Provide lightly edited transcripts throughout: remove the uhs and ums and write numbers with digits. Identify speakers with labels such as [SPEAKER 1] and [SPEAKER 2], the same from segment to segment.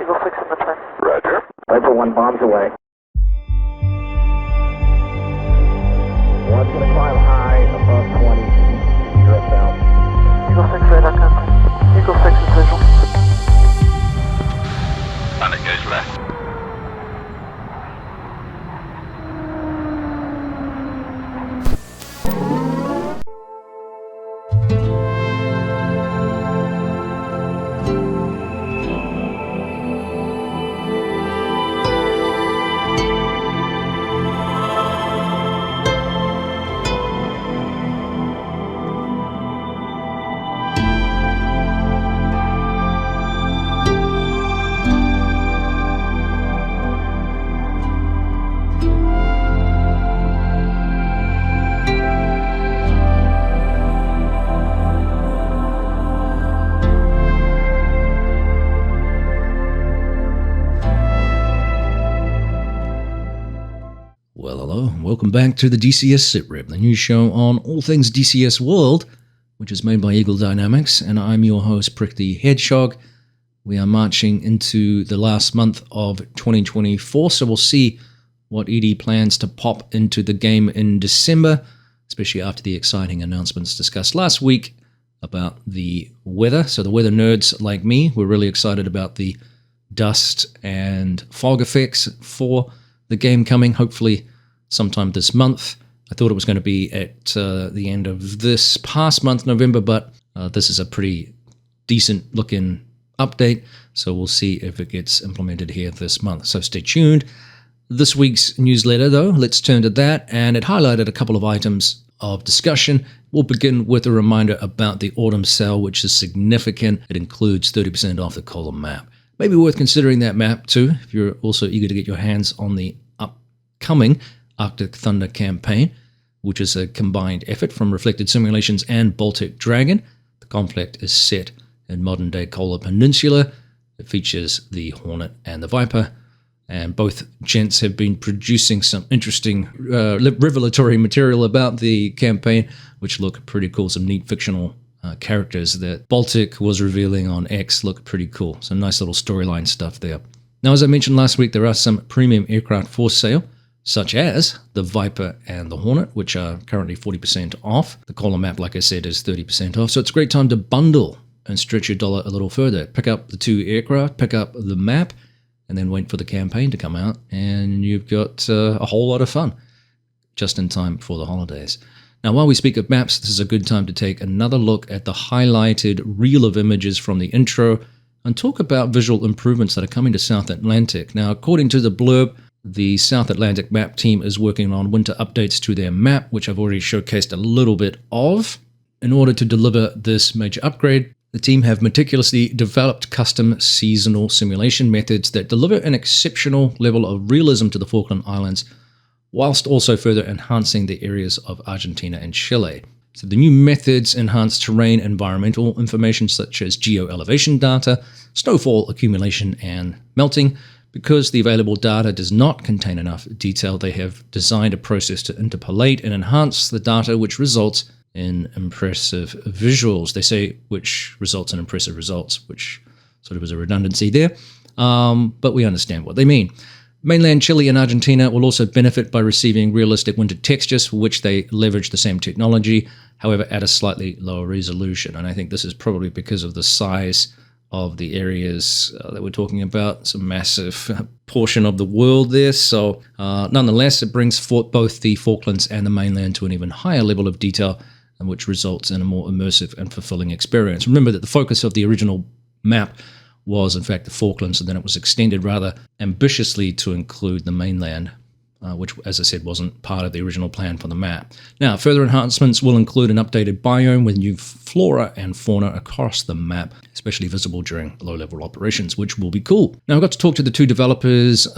[SPEAKER 1] Eagle 6 in the train.
[SPEAKER 2] Roger.
[SPEAKER 3] Viper 1 bombs away. One's going to climb high above 20. You're south.
[SPEAKER 1] Eagle 6 radar contact. Eagle 6 is visual.
[SPEAKER 2] And it goes left.
[SPEAKER 4] Well, hello, welcome back to the DCS SITREP, the new show on all things DCS World, which is made by Eagle Dynamics, and I'm your host, Prick the Hedgehog. We are marching into the last month of 2024, so we'll see what ED plans to pop into the game in December, especially after the exciting announcements discussed last week about the weather. So the weather nerds like me, we're really excited about the dust and fog effects for the game coming, hopefully sometime this month. I thought it was going to be at the end of this past month, November, but this is a pretty decent looking update, so we'll see if it gets implemented here this month. So stay tuned. This week's newsletter, though, let's turn to that, and it highlighted a couple of items of discussion. We'll begin with a reminder about the autumn sale, which is significant. It includes 30% off the column map. Maybe worth considering that map too, if you're also eager to get your hands on the upcoming Arctic Thunder campaign, which is a combined effort from Reflected Simulations and Baltic Dragon. The conflict is set in modern-day Kola Peninsula. It features the Hornet and the Viper, and both gents have been producing some interesting revelatory material about the campaign, which look pretty cool. Some neat fictional characters that Baltic was revealing on X look pretty cool. Some nice little storyline stuff there. Now, as I mentioned last week, there are some premium aircraft for sale, such as the Viper and the Hornet, which are currently 40% off. The column map, like I said, is 30% off. So it's a great time to bundle and stretch your dollar a little further. Pick up the two aircraft, pick up the map, and then wait for the campaign to come out, and you've got a whole lot of fun just in time for the holidays. Now, while we speak of maps, this is a good time to take another look at the highlighted reel of images from the intro and talk about visual improvements that are coming to South Atlantic. Now, according to the blurb, the South Atlantic map team is working on winter updates to their map, which I've already showcased a little bit of. In order to deliver this major upgrade, the team have meticulously developed custom seasonal simulation methods that deliver an exceptional level of realism to the Falkland Islands, whilst also further enhancing the areas of Argentina and Chile. So the new methods enhance terrain environmental information such as geo-elevation data, snowfall accumulation and melting. Because the available data does not contain enough detail, they have designed a process to interpolate and enhance the data, which results in impressive visuals. They say which results in impressive results, which sort of is a redundancy there, but we understand what they mean. Mainland Chile and Argentina will also benefit by receiving realistic winter textures, for which they leverage the same technology, however at a slightly lower resolution. And I think this is probably because of the size of the areas that we're talking about. It's a massive portion of the world there. So nonetheless, it brings both the Falklands and the mainland to an even higher level of detail, and which results in a more immersive and fulfilling experience. Remember that the focus of the original map was in fact the Falklands, and then it was extended rather ambitiously to include the mainland, which, as I said, wasn't part of the original plan for the map. Now, further enhancements will include an updated biome with new flora and fauna across the map, especially visible during low-level operations, which will be cool. Now, I got to talk to the two developers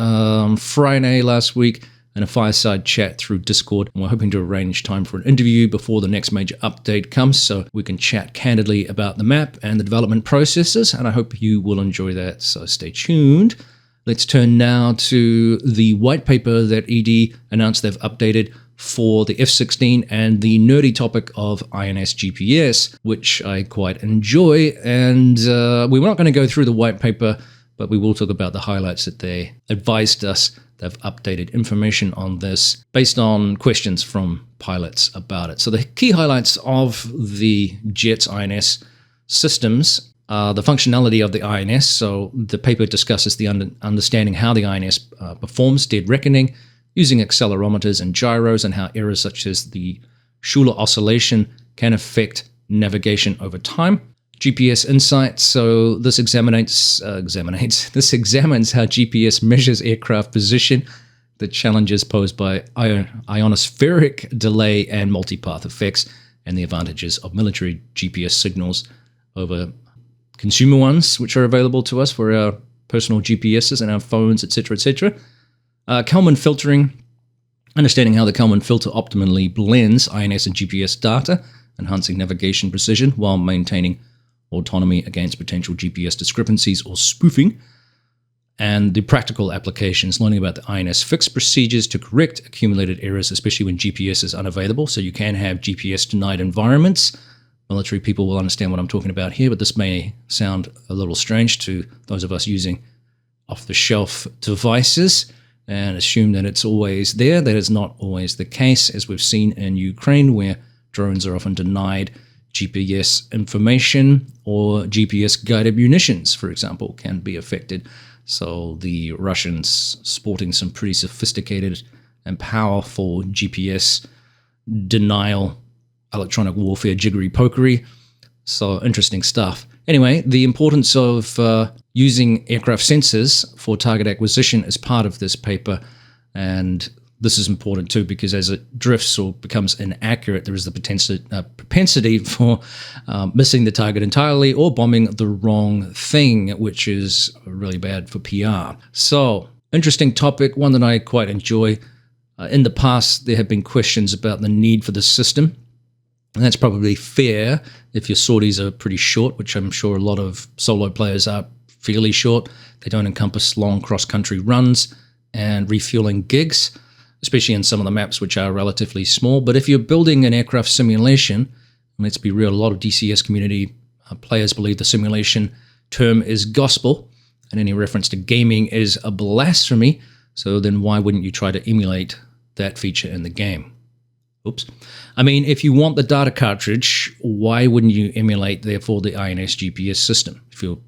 [SPEAKER 4] Friday last week in a fireside chat through Discord, and we're hoping to arrange time for an interview before the next major update comes so we can chat candidly about the map and the development processes, and I hope you will enjoy that, so stay tuned. Let's turn now to the white paper that ED announced they've updated for the F-16 and the nerdy topic of INS GPS, which I quite enjoy. And we were not going to go through the white paper but we will talk about the highlights that they advised us. They've updated information on this based on questions from pilots about it. So the key highlights of the JET's INS systems are the functionality of the INS. So the paper discusses the understanding how the INS performs dead reckoning using accelerometers and gyros, and how errors such as the Schuler oscillation can affect navigation over time. GPS insights. So this examines how GPS measures aircraft position, the challenges posed by ionospheric delay and multipath effects, and the advantages of military GPS signals over consumer ones, which are available to us for our personal GPSs and our phones, etc., etc. Kalman filtering, understanding how the Kalman filter optimally blends INS and GPS data, enhancing navigation precision while maintaining autonomy against potential GPS discrepancies or spoofing. And the practical applications, learning about the INS fixed procedures to correct accumulated errors, especially when GPS is unavailable. So you can have GPS denied environments. Military people will understand what I'm talking about here, but this may sound a little strange to those of us using off-the-shelf devices and assume that it's always there. That is not always the case, as we've seen in Ukraine, where drones are often denied GPS information, or GPS-guided munitions, for example, can be affected. So the Russians sporting some pretty sophisticated and powerful GPS denial, electronic warfare, jiggery-pokery. So interesting stuff. Anyway, the importance of using aircraft sensors for target acquisition is part of this paper, and this is important too, because as it drifts or becomes inaccurate, there is the propensity for missing the target entirely or bombing the wrong thing, which is really bad for PR. So, interesting topic, one that I quite enjoy. In the past, there have been questions about the need for the system, and that's probably fair if your sorties are pretty short, which I'm sure a lot of solo players are fairly short. They don't encompass long cross-country runs and refueling gigs, especially in some of the maps which are relatively small. But if you're building an aircraft simulation, and let's be real, a lot of DCS community players believe the simulation term is gospel, and any reference to gaming is a blasphemy, so then why wouldn't you try to emulate that feature in the game? Oops. I mean, if you want the data cartridge, why wouldn't you emulate, therefore, the INS GPS system if you're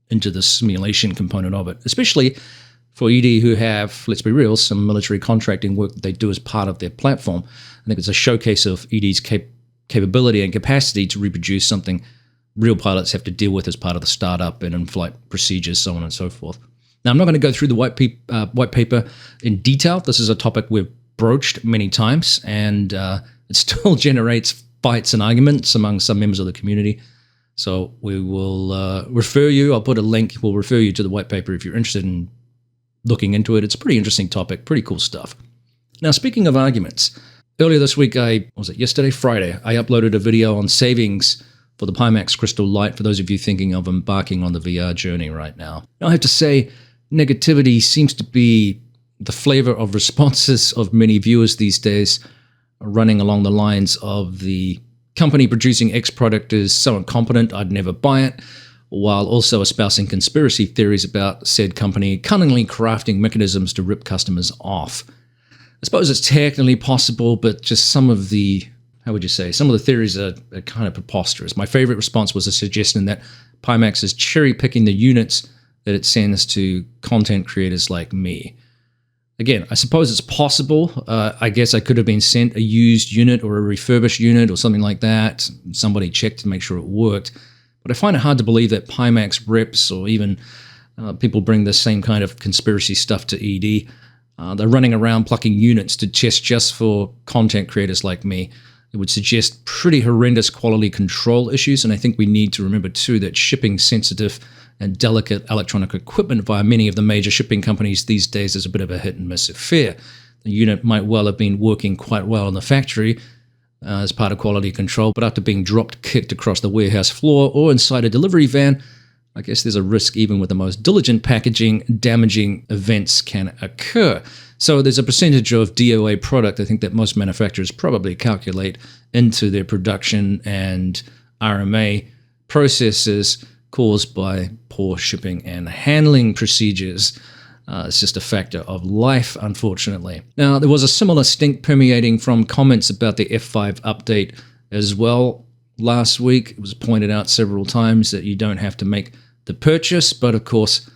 [SPEAKER 4] into the simulation component of it? Especially for ED who have, let's be real, some military contracting work that they do as part of their platform. I think it's a showcase of ED's capability and capacity to reproduce something real pilots have to deal with as part of the startup and in-flight procedures, so on and so forth. Now, I'm not going to go through the white paper in detail. This is a topic we've broached many times, and it still generates fights and arguments among some members of the community. So we will refer you, I'll put a link, we'll refer you to the white paper if you're interested in looking into it. It's a pretty interesting topic, pretty cool stuff. Now, speaking of arguments, earlier this week, Friday, I uploaded a video on savings for the Pimax Crystal Light for those of you thinking of embarking on the VR journey right now. Now, I have to say, negativity seems to be the flavor of responses of many viewers these days, running along the lines of the company producing X product is so incompetent I'd never buy it, while also espousing conspiracy theories about said company cunningly crafting mechanisms to rip customers off. I suppose it's technically possible, but just some of the, some of the theories are kind of preposterous. My favorite response was a suggestion that Pimax is cherry-picking the units that it sends to content creators like me. Again, I suppose it's possible. I guess I could have been sent a used unit or a refurbished unit or something like that. Somebody checked to make sure it worked. But I find it hard to believe that Pimax reps or even people bring the same kind of conspiracy stuff to ED. They're running around plucking units to test just for content creators like me. It would suggest pretty horrendous quality control issues, and I think we need to remember too that shipping sensitive and delicate electronic equipment via many of the major shipping companies these days is a bit of a hit and miss affair. The unit might well have been working quite well in the factory as part of quality control, but after being kicked across the warehouse floor or inside a delivery van, I guess there's a risk even with the most diligent packaging, damaging events can occur. So there's a percentage of DOA product I think that most manufacturers probably calculate into their production and RMA processes caused by poor shipping and handling procedures. It's just a factor of life, unfortunately. Now, there was a similar stink permeating from comments about the F5 update as well last week. It was pointed out several times that you don't have to make the purchase, but of course,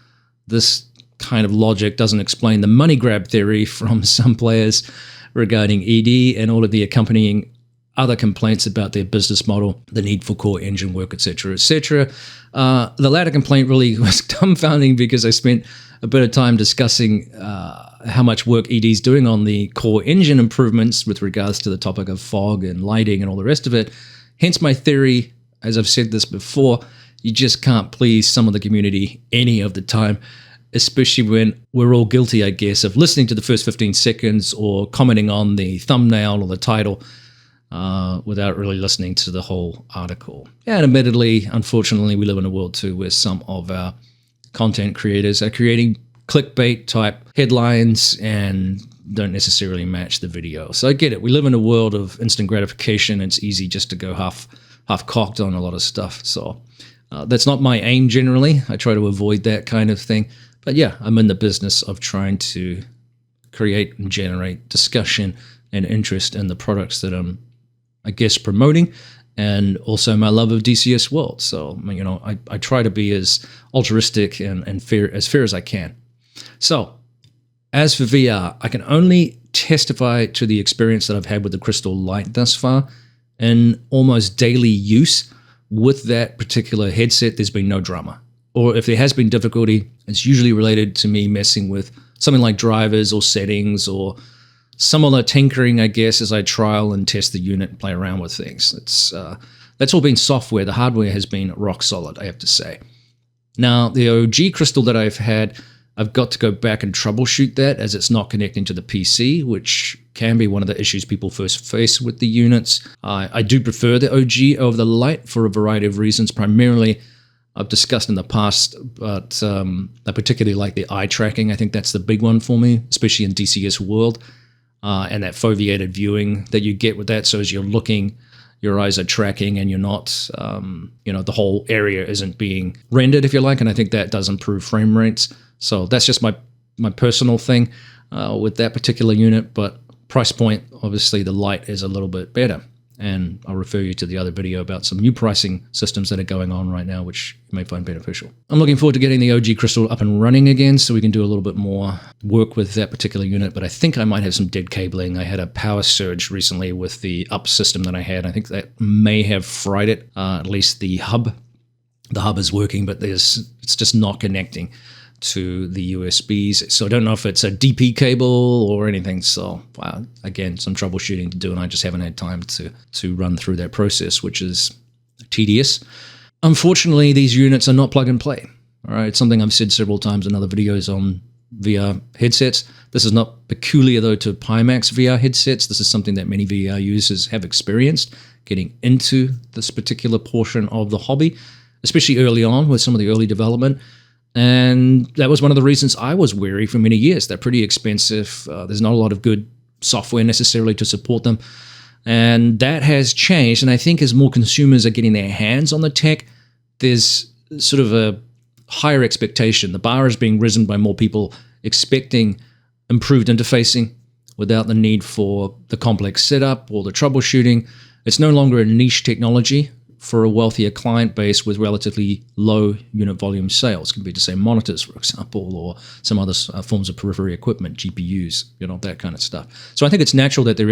[SPEAKER 4] this kind of logic doesn't explain the money grab theory from some players regarding ED and all of the accompanying other complaints about their business model, the need for core engine work, etc., etc. The latter complaint really was dumbfounding because I spent a bit of time discussing how much work ED is doing on the core engine improvements with regards to the topic of fog and lighting and all the rest of it. Hence my theory, as I've said this before, you just can't please some of the community any of the time, especially when we're all guilty, I guess, of listening to the first 15 seconds or commenting on the thumbnail or the title without really listening to the whole article. And admittedly, unfortunately, we live in a world too where some of our content creators are creating clickbait type headlines and don't necessarily match the video. So I get it. We live in a world of instant gratification. It's easy just to go half cocked on a lot of stuff. So that's not my aim generally. I try to avoid that kind of thing. But yeah, I'm in the business of trying to create and generate discussion and interest in the products that I'm, I guess, promoting, and also my love of DCS world. So, you know, I try to be as altruistic and fair as I can. So, as for VR, I can only testify to the experience that I've had with the Crystal Light thus far. In almost daily use with that particular headset, there's been no drama. Or if there has been difficulty, it's usually related to me messing with something like drivers or settings or similar tinkering, I guess, as I trial and test the unit and play around with things. That's all been software. The hardware has been rock solid, I have to say. Now, the OG Crystal that I've had, I've got to go back and troubleshoot that as it's not connecting to the PC, which can be one of the issues people first face with the units. I do prefer the OG over the Lite for a variety of reasons. Primarily, I've discussed in the past, but I particularly like the eye tracking. I think that's the big one for me, especially in DCS world. And that foveated viewing that you get with that. So as you're looking, your eyes are tracking and you're not, the whole area isn't being rendered, if you like. And I think that does improve frame rates. So that's just my personal thing with that particular unit. But price point, obviously the Lite is a little bit better. And I'll refer you to the other video about some new pricing systems that are going on right now, which you may find beneficial. I'm looking forward to getting the OG Crystal up and running again so we can do a little bit more work with that particular unit, but I think I might have some dead cabling. I had a power surge recently with the up system that I had. I think that may have fried it, at least the hub. The hub is working, but it's just not connecting to the USBs. So I don't know if it's a DP cable or anything. So again, some troubleshooting to do, and I just haven't had time to run through that process, which is tedious. Unfortunately, these units are not plug and play. All right, it's something I've said several times in other videos on VR headsets. This is not peculiar though to Pimax VR headsets. This is something that many VR users have experienced getting into this particular portion of the hobby, especially early on with some of the early development. And that was one of the reasons I was wary for many years. They're pretty expensive. There's not a lot of good software necessarily to support them. And that has changed. And I think as more consumers are getting their hands on the tech, there's sort of a higher expectation. The bar is being risen by more people expecting improved interfacing without the need for the complex setup or the troubleshooting. It's no longer a niche technology for a wealthier client base with relatively low unit volume sales, compared to, say, monitors, for example, or some other forms of periphery equipment, GPUs, that kind of stuff. So I think it's natural that there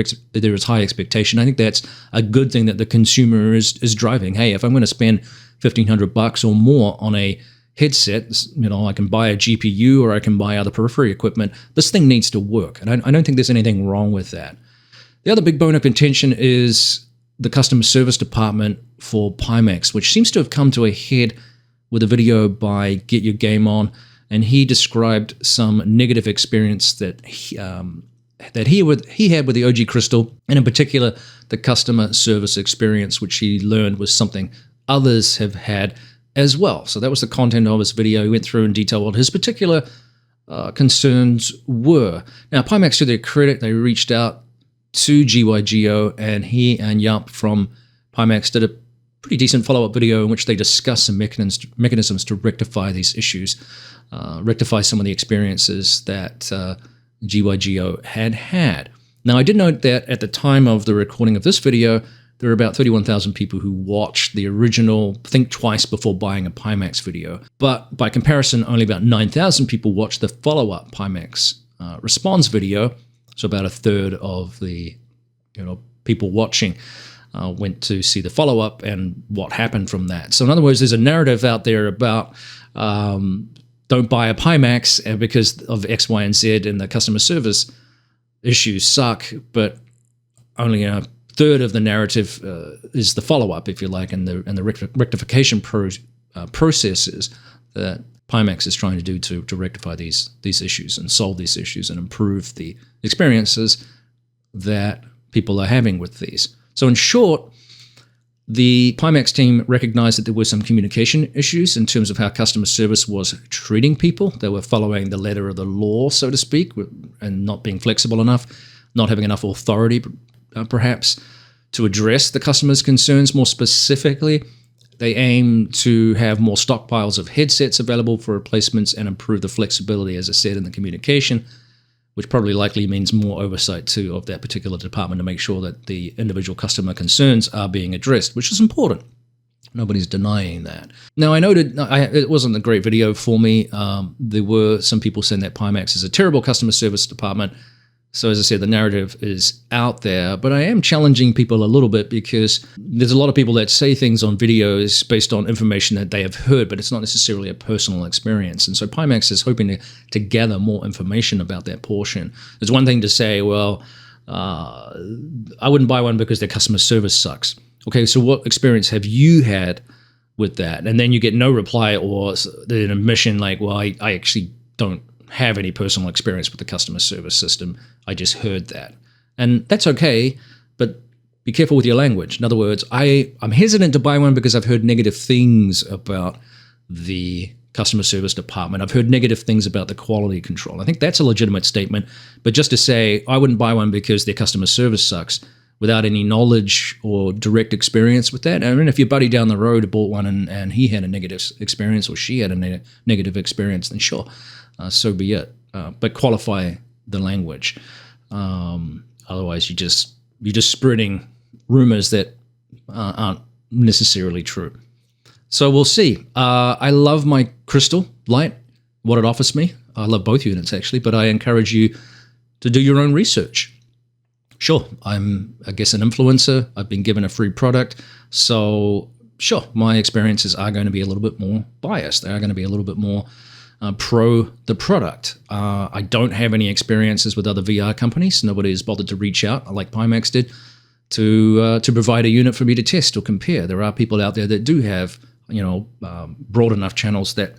[SPEAKER 4] is high expectation. I think that's a good thing that the consumer is driving. Hey, if I'm going to spend $1,500 or more on a headset, I can buy a GPU or I can buy other periphery equipment. This thing needs to work, and I don't think there's anything wrong with that. The other big bone of contention is the customer service department for Pimax, which seems to have come to a head with a video by Get Your Game On, and he described some negative experience that he had with the OG Crystal, and in particular the customer service experience, which he learned was something others have had as well. So that was the content of his video. He went through in detail what his particular concerns were. Now, Pimax, to their credit, they reached out to GYGO, and he and Yup from Pimax did a pretty decent follow-up video in which they discuss some mechanisms to rectify these issues, rectify some of the experiences that GYGO had. Now, I did note that at the time of the recording of this video, there were about 31,000 people who watched the original Think Twice Before Buying a Pimax video. But by comparison, only about 9,000 people watched the follow-up Pimax response video. So about a third of the people watching went to see the follow-up and what happened from that. So in other words, there's a narrative out there about don't buy a Pimax because of X, Y, and Z, and the customer service issues suck, but only a third of the narrative is the follow-up, if you like, and the rectification processes that Pimax is trying to do to rectify these issues and solve these issues and improve the experiences that people are having with these. So in short, the Pimax team recognized that there were some communication issues in terms of how customer service was treating people. They were following the letter of the law, so to speak, and not being flexible enough, not having enough authority, perhaps, to address the customer's concerns more specifically. They aim to have more stockpiles of headsets available for replacements and improve the flexibility, as I said, in the communication, which probably likely means more oversight too of that particular department to make sure that the individual customer concerns are being addressed, which is important. Nobody's denying that. Now, I noted it wasn't a great video for me. There were some people saying that Pimax is a terrible customer service department. So as I said, the narrative is out there, but I am challenging people a little bit because there's a lot of people that say things on videos based on information that they have heard, but it's not necessarily a personal experience. And so Pimax is hoping to gather more information about that portion. There's one thing to say, well, I wouldn't buy one because their customer service sucks. Okay, so what experience have you had with that? And then you get no reply or an admission like, well, I actually don't have any personal experience with the customer service system. I just heard that. And that's okay, but be careful with your language. In other words, I'm hesitant to buy one because I've heard negative things about the customer service department. I've heard negative things about the quality control. I think that's a legitimate statement, but just to say I wouldn't buy one because their customer service sucks without any knowledge or direct experience with that. I mean, if your buddy down the road bought one and he had a negative experience or she had a negative experience, then sure, so be it. But qualify the language. Otherwise, you're just spreading rumors that aren't necessarily true. So we'll see. I love my Crystal Light, what it offers me. I love both units, actually, but I encourage you to do your own research. Sure, I'm, I guess, an influencer. I've been given a free product. So sure, my experiences are going to be a little bit more biased. They are going to be a little bit more pro the product. I don't have any experiences with other VR companies. Nobody has bothered to reach out, like Pimax did, to provide a unit for me to test or compare. There are people out there that do have, broad enough channels that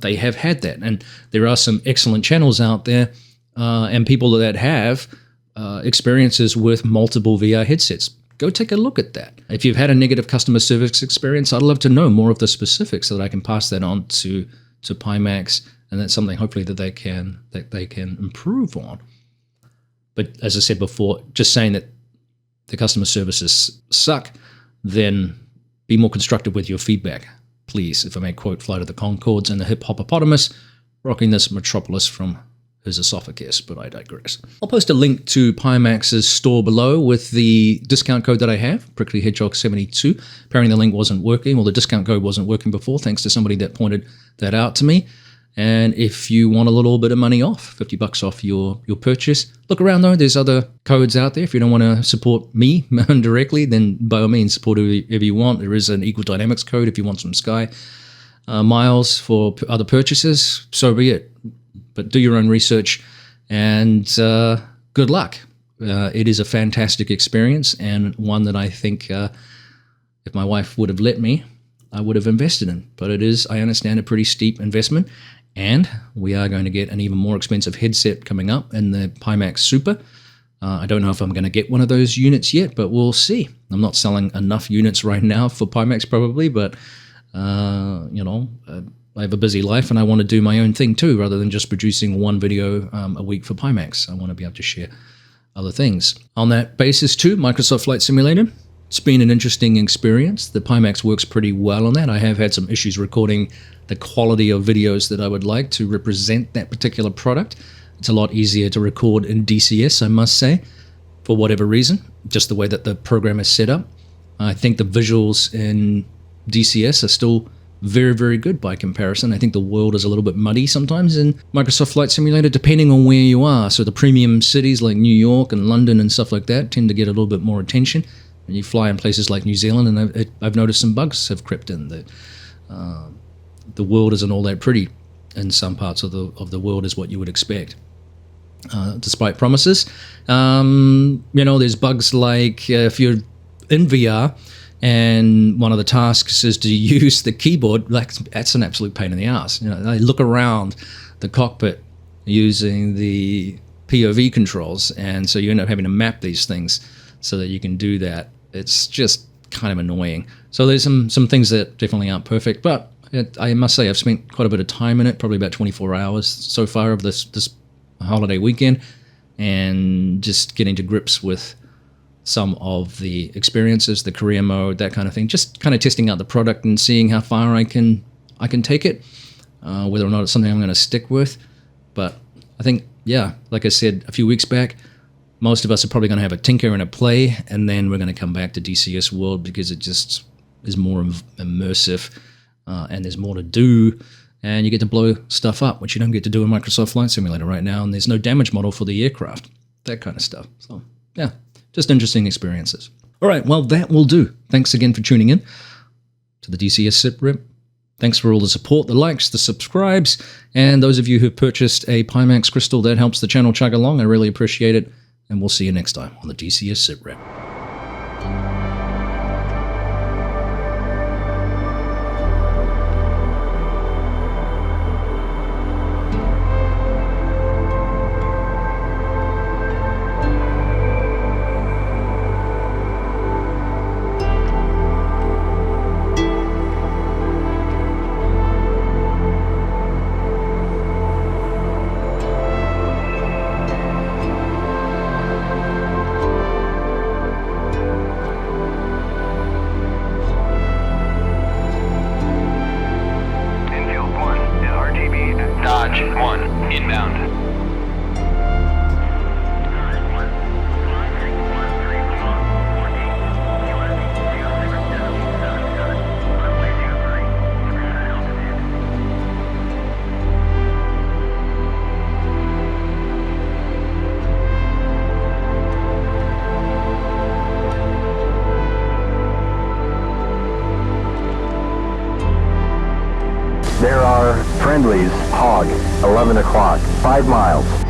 [SPEAKER 4] they have had that. And there are some excellent channels out there and people that have experiences with multiple VR headsets. Go take a look at that. If you've had a negative customer service experience, I'd love to know more of the specifics so that I can pass that on to Pimax, and that's something hopefully that they can improve on. But as I said before, just saying that the customer services suck, then be more constructive with your feedback, please. If I may quote Flight of the Conchords and the Hip Hoppopotamus, rocking this metropolis from his esophagus, but I digress. I'll post a link to Pimax's store below with the discount code that I have, Prickly Hedgehog 72. Apparently the link wasn't working, or the discount code wasn't working before, thanks to somebody that pointed that out to me. And if you want a little bit of money off, $50 off your purchase, look around though, there's other codes out there. If you don't want to support me directly, then by all means support whoever you want. There is an Equal Dynamics code if you want some Sky miles for other purchases, so be it. But do your own research, and good luck. It is a fantastic experience, and one that I think if my wife would have let me, I would have invested in. But it is, I understand, a pretty steep investment, and we are going to get an even more expensive headset coming up in the Pimax Super. I don't know if I'm going to get one of those units yet, but we'll see. I'm not selling enough units right now for Pimax probably, but I have a busy life and I want to do my own thing too, rather than just producing one video a week for Pimax. I want to be able to share other things. On that basis too, Microsoft Flight Simulator it's been an interesting experience. The Pimax works pretty well on that. I have had some issues recording the quality of videos that I would like to represent that particular product. It's a lot easier to record in DCS, I must say, for whatever reason, just the way that the program is set up. I think the visuals in DCS are still very, very good by comparison. I think the world is a little bit muddy sometimes in Microsoft Flight Simulator, depending on where you are. So the premium cities like New York and London and stuff like that tend to get a little bit more attention. When you fly in places like New Zealand, and I've noticed some bugs have crept in. The world isn't all that pretty in some parts of the world, is what you would expect. Despite promises, there's bugs like if you're in VR and one of the tasks is to use the keyboard, that's an absolute pain in the ass. They look around the cockpit using the POV controls, and so you end up having to map these things so that you can do that. It's just kind of annoying. So there's some things that definitely aren't perfect, but I must say I've spent quite a bit of time in it, probably about 24 hours so far of this holiday weekend, and just getting to grips with some of the experiences, the career mode, that kind of thing, just kind of testing out the product and seeing how far I can take it, whether or not it's something I'm going to stick with. But I think, like I said a few weeks back, most of us are probably going to have a tinker and a play, and then we're going to come back to DCS World because it just is more immersive, and there's more to do, and you get to blow stuff up, which you don't get to do in Microsoft Flight Simulator right now, and there's no damage model for the aircraft, that kind of stuff. So, yeah, just interesting experiences. All right, well, that will do. Thanks again for tuning in to the DCS SITREP. Thanks for all the support, the likes, the subscribes, and those of you who've purchased a Pimax crystal. That helps the channel chug along. I really appreciate it, and we'll see you next time on the DCS SITREP.
[SPEAKER 2] Dodge 1, inbound.
[SPEAKER 3] There are friendlies, Hog, 11 o'clock, 5 miles.